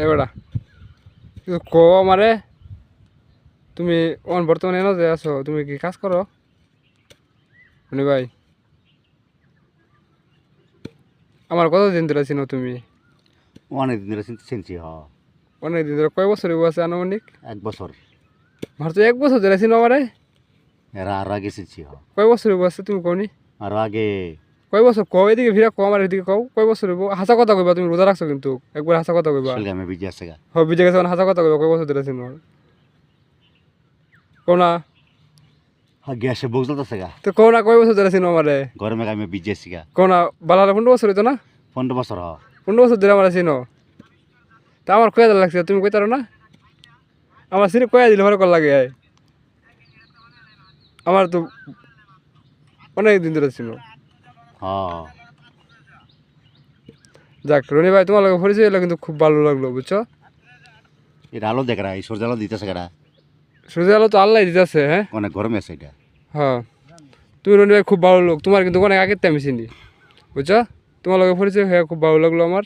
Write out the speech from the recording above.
এবারা কিন্তু ক আমারে তুমি বর্তমানে এনে যে আছো তুমি কি কাজ করো মনি ভাই আমার কতদিন ধরে চিনো তুমি অনেক দিন ধরে চিনছি অনেক দিন ধরে কয় বছর আছে আনুমানিক 1 বছর আমার তো 1 বছর ধরে চিনো আমারে এরা আর আগে চিনছি কয় বছর আছে তুমি কনি আর আগে কয় বছর কও এদিকে ভিড়া কও আমার এদিকে কও কয় বছর হইব হাসা কথা কইবা তুমি রোজা রাখছো কিন্তু একবার হাসা কথা কইবা সেলগামে বিজি আছে গা বিজে গেছে হাসা কথা কইবা কয় বছর ধরে চিনো কোনা গ্যাসে বুঝল তো গা তো কোনা কয় বছর ধরে চিনো আমারে গরমে আমি বিজি আছি গা কোনা বালালে 15 বছর হইতো না 15 বছর 15 বছর ধরে আমার চিনো তা আমার কয়া লাগছে তুমি কইতারো না আমার সিরে কয়া দিলে ভালো কল লাগে আমার তো অনেক দিন ধরে চিনো যাক রনি ভাই তোমার লগে পরিচয় হলো কিন্তু খুব ভালো লাগলো বুঝছো এটা আলো দেখ এই সূর্য আলো দিতেছে গা সূর্য আলো তো আল্লাহ দিতেছে হ্যাঁ অনেক গরম আছে এটা হ্যাঁ তুমি রনি ভাই খুব ভালো লোক তোমার কিন্তু অনেক আগের আমি চিনি বুঝছো তোমার লগে পরিচয় হয়ে খুব ভালো লাগলো আমার